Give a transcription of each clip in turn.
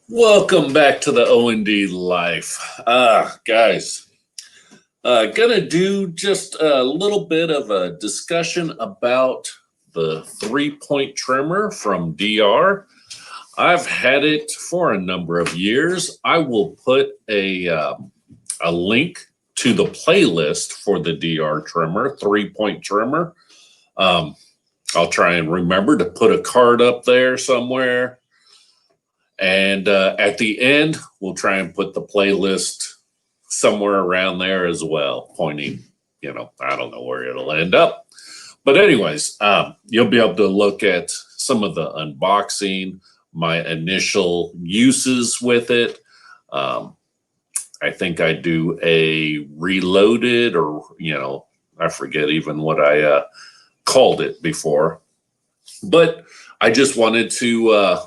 Welcome back to the O&D Life. Guys, gonna do just a little bit of a discussion about the 3-point trimmer from DR. I've had it for a number of years. I will put a link to the playlist for the DR trimmer, 3-point trimmer. I'll try and remember to put a card up there somewhere. And at the end, we'll try and put the playlist somewhere around there as well, pointing, I don't know where it'll end up. But anyways, you'll be able to look at some of the unboxing, my initial uses with it. I think I do a reloaded or, I forget even what I called it before. But I just wanted to,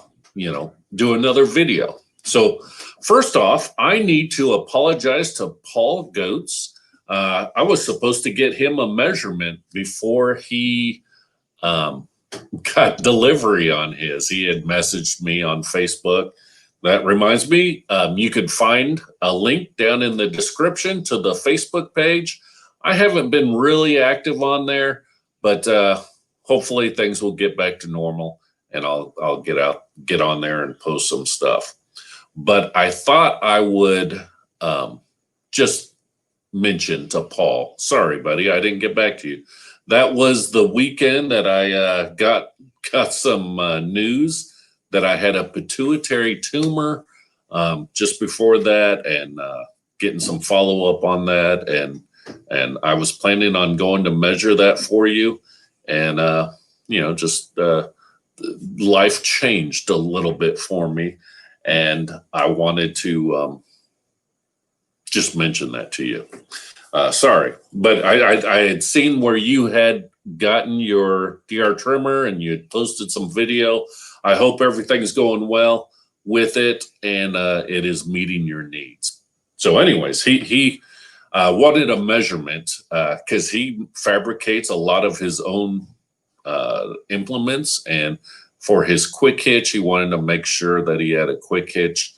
do another video. So first off, I need to apologize to Paul Goetz. I was supposed to get him a measurement before he got delivery on his. He had messaged me on Facebook. That reminds me, you could find a link down in the description to the Facebook page. I haven't been really active on there, but hopefully things will get back to normal. And I'll get on there and post some stuff. But I thought I would just mention to Paul, sorry, buddy, I didn't get back to you. That was the weekend that I got some news that I had a pituitary tumor just before that, and getting some follow up on that, and I was planning on going to measure that for you, and life changed a little bit for me, and I wanted to just mention that to you. Sorry, but I had seen where you had gotten your DR trimmer and you had posted some video. I hope everything's going well with it, and it is meeting your needs. So anyways, he wanted a measurement because he fabricates a lot of his own implements, and for his quick hitch, he wanted to make sure that he had a quick hitch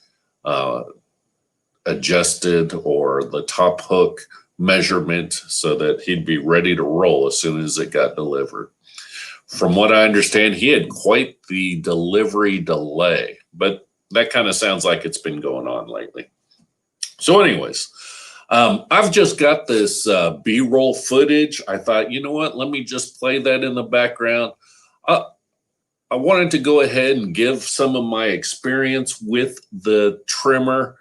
adjusted, or the top hook measurement, so that he'd be ready to roll as soon as it got delivered. From what I understand, he had quite the delivery delay, but that kind of sounds like it's been going on lately. So anyways, I've just got this B-roll footage. I thought, you know what, let me just play that in the background. I wanted to go ahead and give some of my experience with the trimmer.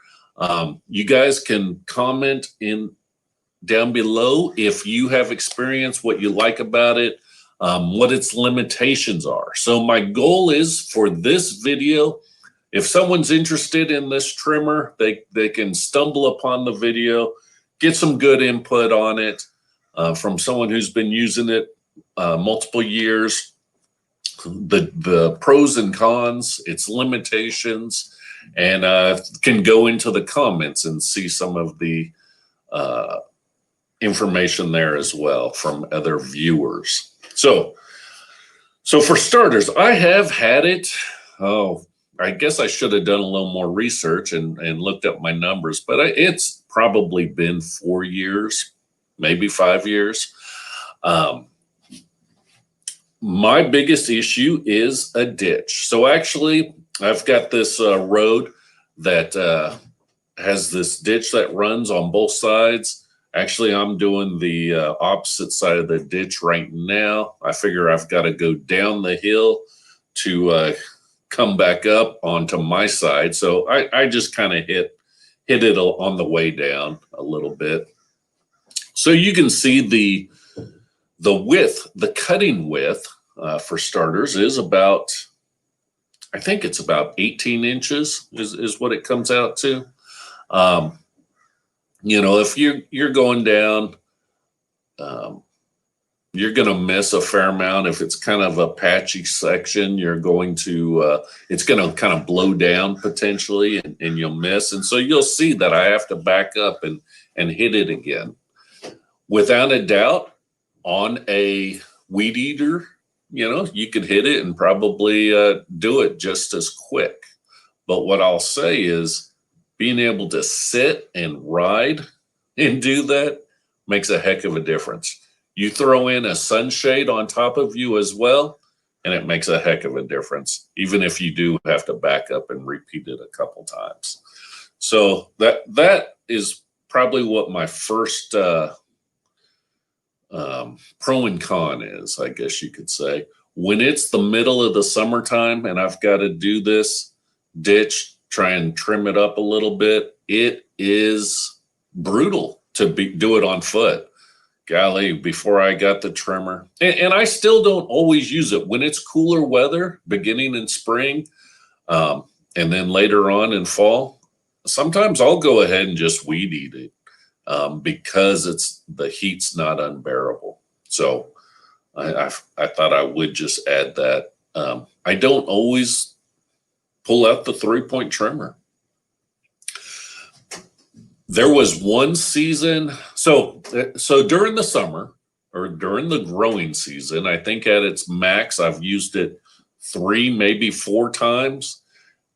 You guys can comment down below if you have experience, what you like about it, what its limitations are. So my goal is for this video, if someone's interested in this trimmer, they can stumble upon the video, get some good input on it from someone who's been using it multiple years, the pros and cons, its limitations, and can go into the comments and see some of the information there as well from other viewers. So for starters, I have had it. I guess I should have done a little more research and looked up my numbers, but it's probably been 4 years, maybe 5 years. My biggest issue is a ditch. So actually, I've got this road that has this ditch that runs on both sides. Actually, I'm doing the opposite side of the ditch right now. I figure I've got to go down the hill to come back up onto my side. So I just kind of hit it on the way down a little bit. So you can see the width, the cutting width for starters is about, I think it's about 18 inches is what it comes out to. If you're going down, you're going to miss a fair amount. If it's kind of a patchy section, you're going to, it's going to kind of blow down potentially, and you'll miss. And so you'll see that I have to back up and hit it again. Without a doubt, on a weed eater, you could hit it and probably do it just as quick. But what I'll say is being able to sit and ride and do that makes a heck of a difference. You throw in a sunshade on top of you as well, and it makes a heck of a difference, even if you do have to back up and repeat it a couple times. So that is probably what my first pro and con is, I guess you could say. When it's the middle of the summertime and I've got to do this ditch, try and trim it up a little bit, it is brutal to do it on foot. Golly, before I got the trimmer, and I still don't always use it when it's cooler weather, beginning in spring, and then later on in fall. Sometimes I'll go ahead and just weed eat it because the heat's not unbearable. So I thought I would just add that. I don't always pull out the 3-point trimmer. There was one season, so during the summer or during the growing season, I think at its max, I've used it 3, maybe 4 times.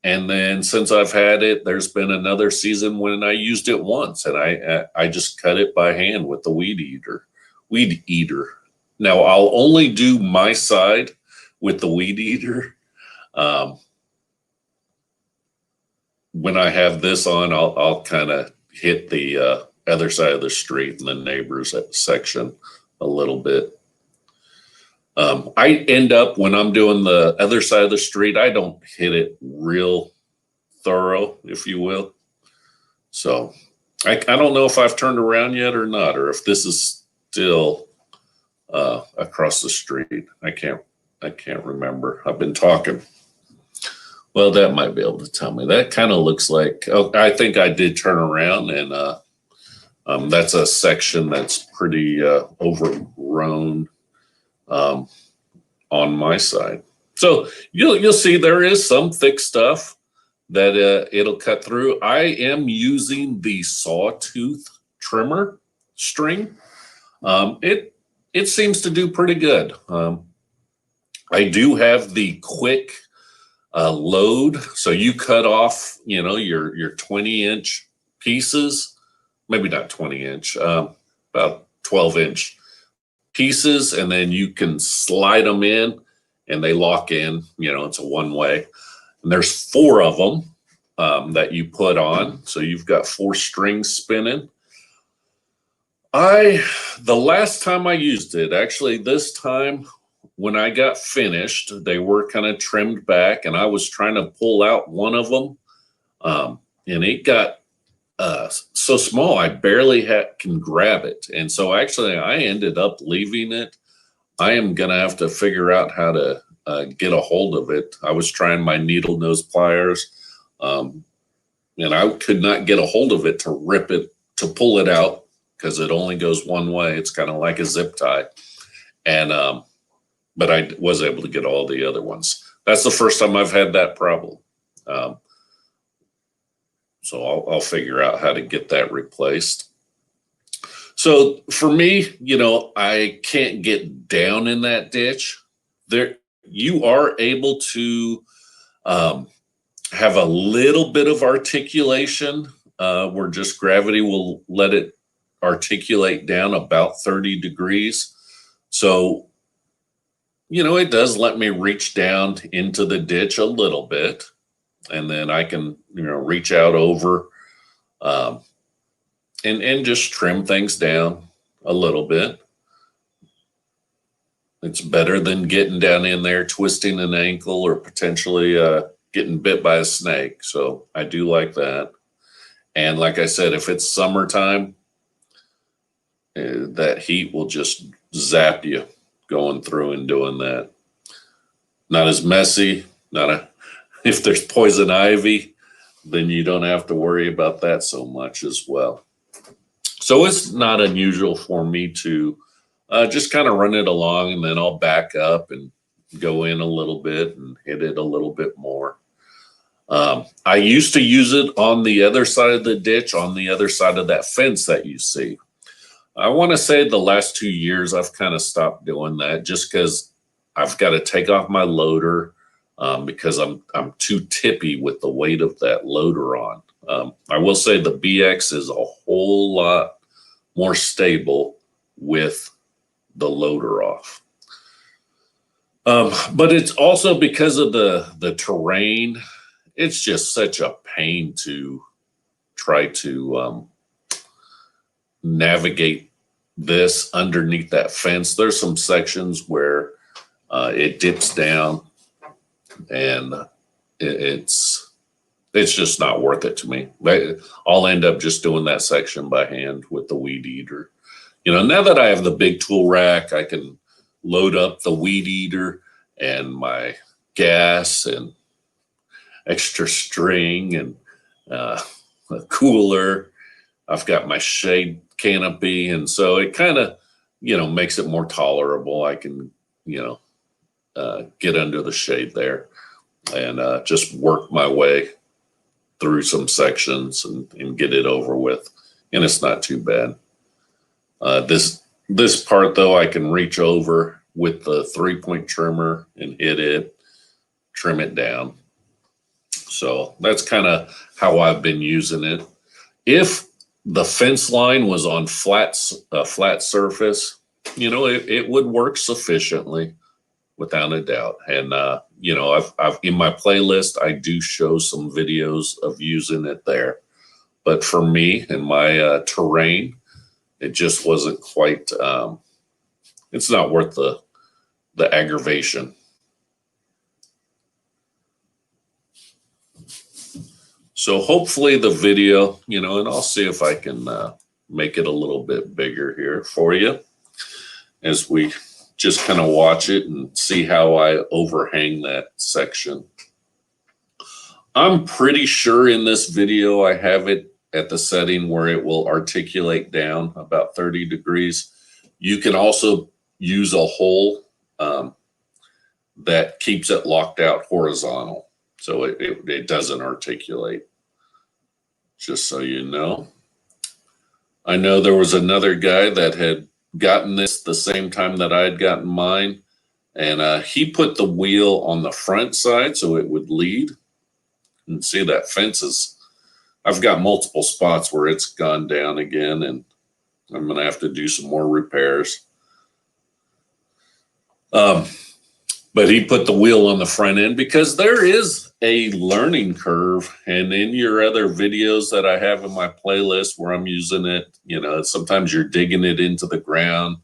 And then since I've had it, there's been another season when I used it once, and I just cut it by hand with the weed eater. Now I'll only do my side with the weed eater. When I have this on, I'll kind of hit the other side of the street in the neighbors section a little bit. I end up, when I'm doing the other side of the street, I don't hit it real thorough, if you will. So I don't know if I've turned around yet or not, or if this is still across the street. I can't remember. I've been talking. Well, that might be able to tell me. That kind of looks like, I think I did turn around, and that's a section that's pretty overgrown on my side. So you'll see there is some thick stuff that it'll cut through. I am using the sawtooth trimmer string. It seems to do pretty good. I do have the quick load, so you cut off, your 20-inch pieces, maybe not 20-inch, about 12-inch pieces, and then you can slide them in, and they lock in. It's a one-way, and there's 4 of them that you put on, so you've got 4 strings spinning. The last time I used it, actually this time, when I got finished, they were kind of trimmed back, and I was trying to pull out one of them, and it got so small I barely can grab it. And so actually I ended up leaving it. I am going to have to figure out how to get a hold of it. I was trying my needle nose pliers, and I could not get a hold of it to rip it, to pull it out, because it only goes one way. It's kind of like a zip tie. And but I was able to get all the other ones. That's the first time I've had that problem. So I'll figure out how to get that replaced. So for me, I can't get down in that ditch. There, you are able to have a little bit of articulation where just gravity will let it articulate down about 30 degrees. So it does let me reach down into the ditch a little bit, and then I can, reach out over and just trim things down a little bit. It's better than getting down in there, twisting an ankle, or potentially getting bit by a snake. So I do like that. And like I said, if it's summertime, that heat will just zap you going through and doing that. Not as messy, if there's poison ivy, then you don't have to worry about that so much as well. So it's not unusual for me to just kind of run it along, and then I'll back up and go in a little bit and hit it a little bit more. I used to use it on the other side of the ditch, on the other side of that fence that you see. I want to say the last 2 years I've kind of stopped doing that, just because I've got to take off my loader. because I'm too tippy with the weight of that loader on. I will say the BX is a whole lot more stable with the loader off. But it's also because of the terrain. It's just such a pain to try to navigate this underneath that fence. There's some sections where it dips down, and it's just not worth it to me. I'll end up just doing that section by hand with the weed eater. Now that I have the big tool rack, I can load up the weed eater and my gas and extra string and a cooler. I've got my shade canopy, and so it kind of makes it more tolerable. I can get under the shade there and just work my way through some sections and get it over with, and it's not too bad. This part though, I can reach over with the 3-point trimmer and hit it, trim it down. So that's kind of how I've been using it. If the fence line was on a flat surface, it would work sufficiently, without a doubt. And I've in my playlist, I do show some videos of using it there. But for me and my terrain, it just wasn't quite. It's not worth the aggravation. So hopefully the video, and I'll see if I can make it a little bit bigger here for you as we just kind of watch it and see how I overhang that section. I'm pretty sure in this video I have it at the setting where it will articulate down about 30 degrees. You can also use a hole that keeps it locked out horizontal, so it doesn't articulate, just so you know. I know there was another guy that had gotten this the same time that I had gotten mine, and he put the wheel on the front side so it would lead. And see, that fence is, I've got multiple spots where it's gone down again, and I'm going to have to do some more repairs. But he put the wheel on the front end because there is a learning curve. And in your other videos that I have in my playlist where I'm using it, sometimes you're digging it into the ground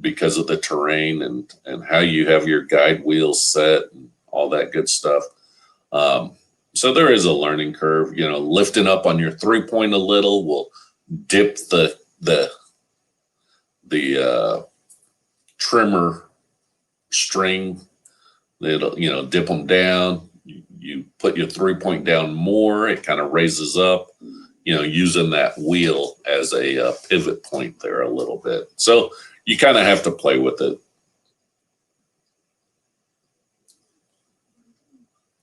because of the terrain and how you have your guide wheels set and all that good stuff. So there is a learning curve. Lifting up on your 3-point a little will dip the trimmer string. It'll dip them down. You put your 3-point down more, it kind of raises up, using that wheel as a pivot point there a little bit. So you kind of have to play with it.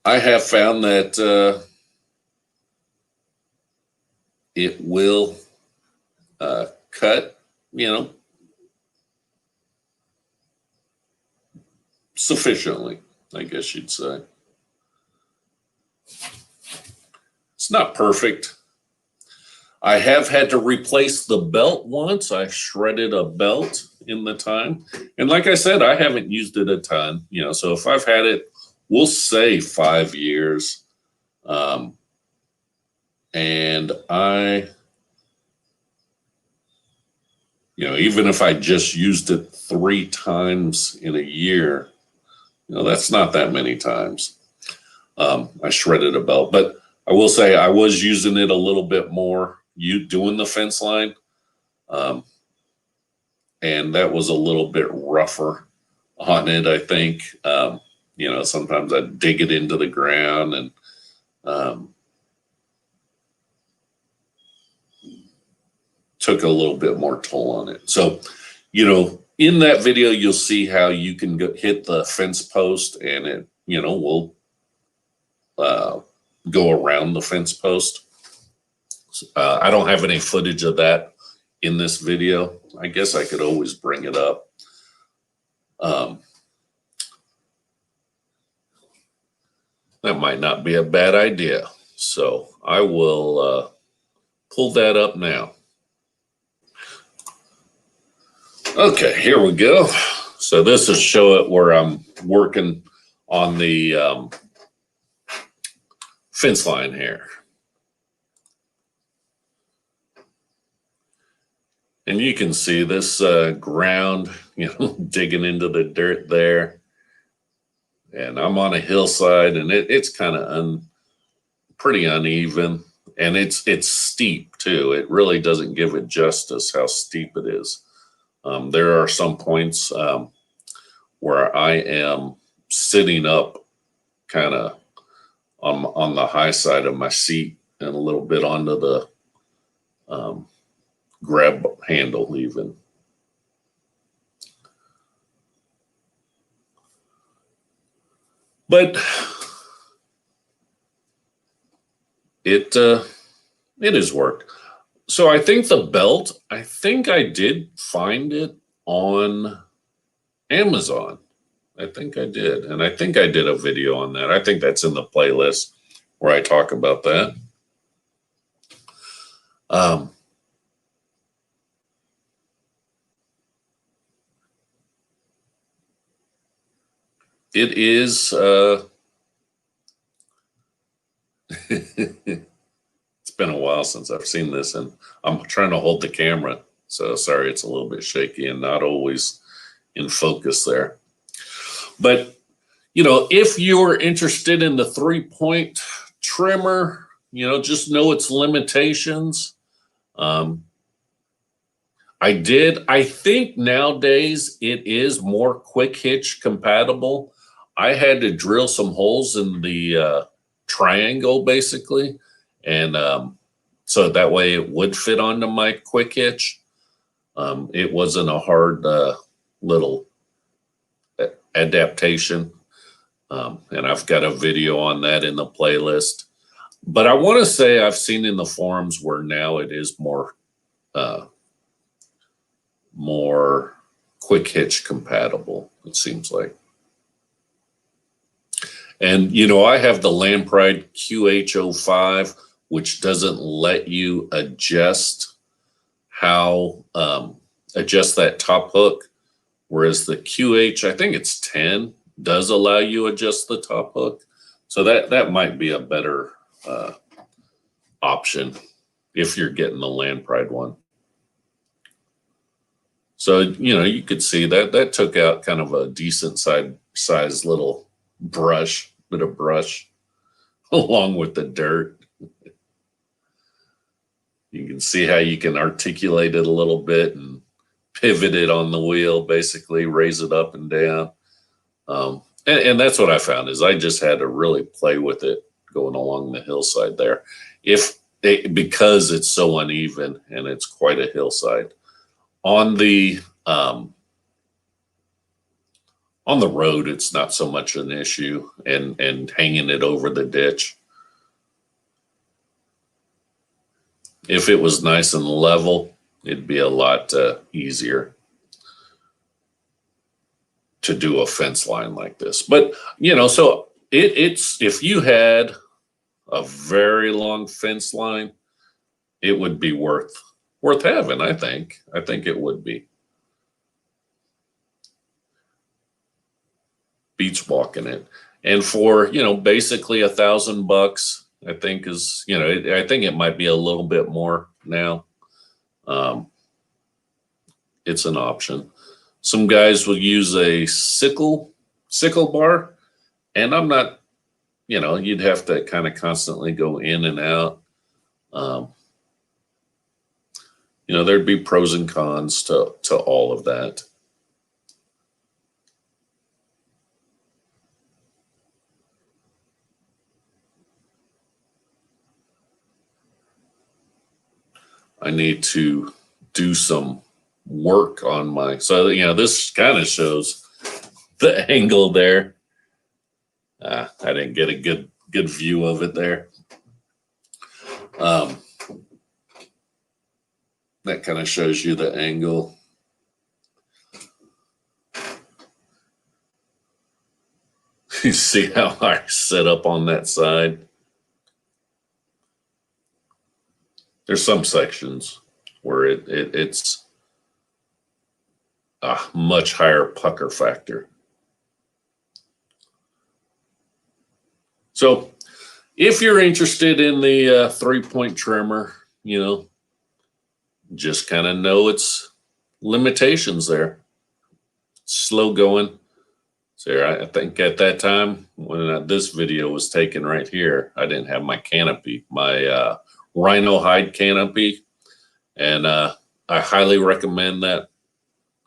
I have found that it will cut, sufficiently, I guess you'd say. It's not perfect. I have had to replace the belt once. I shredded a belt in the time. And like I said, I haven't used it a ton, so if I've had it, we'll say 5 years. And I, even if I just used it 3 times in a year, that's not that many times. I shredded a belt, but I will say I was using it a little bit more, doing the fence line. And that was a little bit rougher on it, I think. Sometimes I'd dig it into the ground and took a little bit more toll on it. So, in that video, you'll see how you can hit the fence post and it, will go around the fence post. I don't have any footage of that in this video. I guess I could always bring it up. That might not be a bad idea. So I will pull that up now. Okay, here we go. So this is show it where I'm working on the fence line here. And you can see this ground, digging into the dirt there. And I'm on a hillside, and it's kind of pretty uneven, and it's steep too. It really doesn't give it justice how steep it is. There are some points where I am sitting up kind of on the high side of my seat and a little bit onto the grab handle even. But it has worked. So I think the belt, I think I did find it on Amazon. I think I did. And I think I did a video on that. I think that's in the playlist where I talk about that. It is it's been a while since I've seen this, and I'm trying to hold the camera. So sorry, it's a little bit shaky and not always in focus there. But, if you're interested in the 3-point trimmer, just know its limitations. I think nowadays it is more quick hitch compatible. I had to drill some holes in the triangle basically. And so that way it would fit onto my quick hitch. It wasn't a hard little adaptation. And I've got a video on that in the playlist. But I want to say I've seen in the forums where now it is more quick hitch compatible, it seems like. And, I have the Lampride QH05, which doesn't let you adjust adjust that top hook. Whereas the QH, I think it's 10, does allow you adjust the top hook. So that might be a better option if you're getting the Lampride one. So, you could see that took out kind of a decent size little bit of brush along with the dirt. You can see how you can articulate it a little bit and pivot it on the wheel, basically raise it up and down. And that's what I found is I just had to really play with it going along the hillside there. Because it's so uneven and it's quite a hillside. On the road, it's not so much an issue, and hanging it over the ditch. If it was nice and level, it'd be a lot easier to do a fence line like this. But so it's if you had a very long fence line, it would be worth having. I think it would be. Beats walking it. And for basically $1,000, I think is I think it might be a little bit more now. It's an option. Some guys will use a sickle bar, and I'm not, you'd have to kind of constantly go in and out. There'd be pros and cons to all of that. I need to do some work on so this kind of shows the angle there. I didn't get a good view of it there. That kind of shows you the angle. You see how I set up on that side? There's some sections where it's a much higher pucker factor. So if you're interested in the 3-point trimmer, you know, just kind of know its limitations there. Slow going. So I think at that time when this video was taken right here, I didn't have my canopy, my rhino hide canopy. And I highly recommend that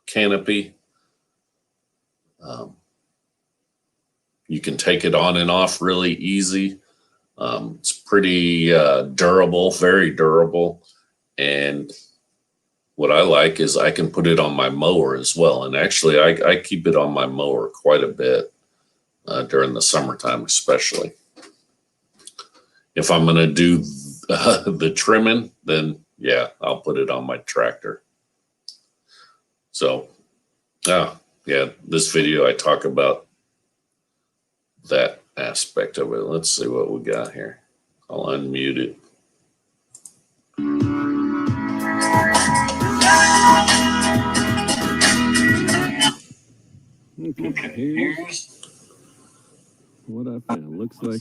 canopy. You can take it on and off really easy. It's pretty durable, very durable. And what I like is I can put it on my mower as well. And actually, I keep it on my mower quite a bit during the summertime, especially. If I'm going to do the trimming, then yeah, I'll put it on my tractor. So, yeah, this video I talk about that aspect of it. Let's see what we got here. I'll unmute it. Okay, here's what I found. Looks like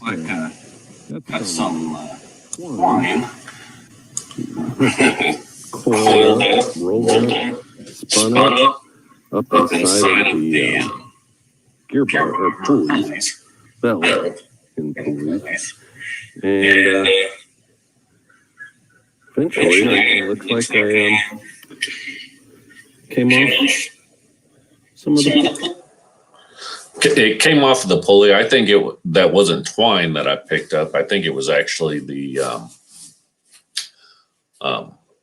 got some twine coiled up, rolled up, spun up the side of the gear bar or pulleys, belt and pulleys, and eventually it looks like I came off some of the. It came off of the pulley. I think that wasn't twine that I picked up. I think it was actually the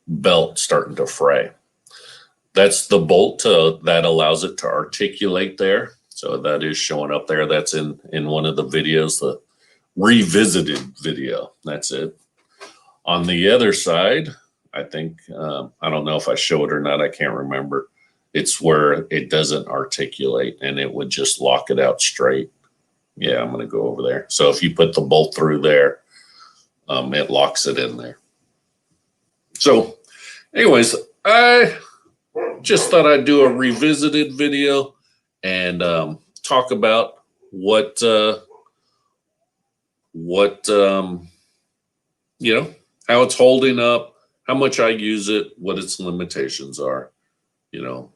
belt starting to fray. That's the bolt that allows it to articulate there. So that is showing up there. That's in one of the videos, the revisited video. That's it. On the other side, I think, I don't know if I show it or not. I can't remember. It's where it doesn't articulate and it would just lock it out straight. Yeah, I'm going to go over there. So if you put the bolt through there, it locks it in there. So anyways, I just thought I'd do a revisited video and talk about what you know, how it's holding up, how much I use it, what its limitations are, you know.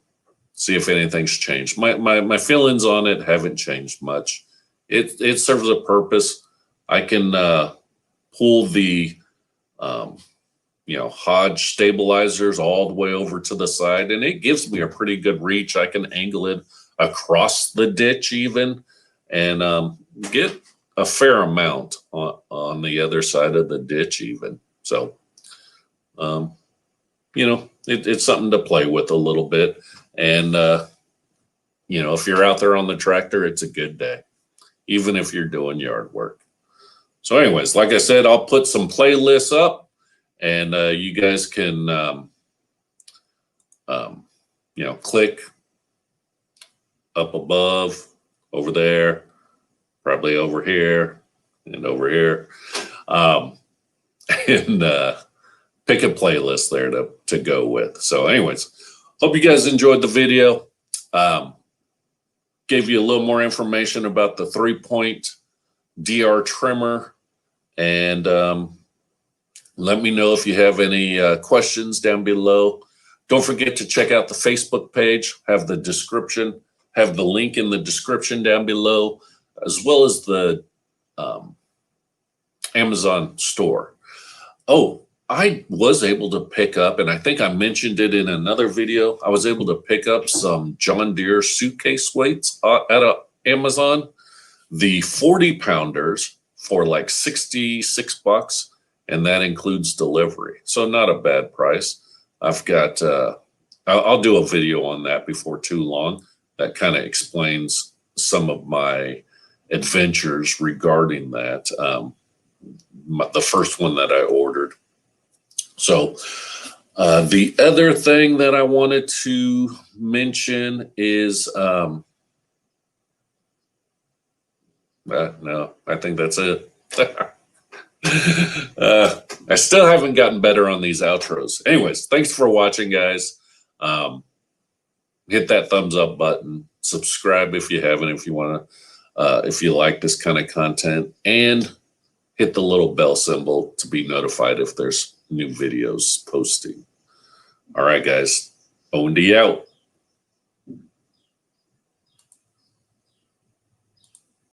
See if anything's changed. My feelings on it haven't changed much. It serves a purpose. I can pull the you know, Hodge stabilizers all the way over to the side, and it gives me a pretty good reach. I can angle it across the ditch even, and get a fair amount on the other side of the ditch even. So, you know, it's something to play with a little bit. And, you know, if you're out there on the tractor, it's a good day, even if you're doing yard work. So anyways, like I said, I'll put some playlists up and you guys can, you know, click up above, over there, probably over here and over here, and pick a playlist there to go with. So anyways, hope you guys enjoyed the video. Gave you a little more information about the 3-point DR trimmer. And let me know if you have any questions down below. Don't forget to check out the Facebook page. Have the description, have the link in the description down below, as well as the Amazon store. Oh, I was able to pick up, and I think I mentioned it in another video, I was able to pick up some John Deere suitcase weights at Amazon. The 40-pounders for like $66, and that includes delivery. So not a bad price. I've got, I'll do a video on that before too long. That kind of explains some of my adventures regarding that. The first one that I ordered. So the other thing that I wanted to mention is No, I think that's it. I still haven't gotten better on these outros. Anyways, thanks for watching, guys. Hit that thumbs up button. Subscribe if you haven't, if you want to, if you like this kind of content, and hit the little bell symbol to be notified if there's new videos posting. All right, guys. O&D out.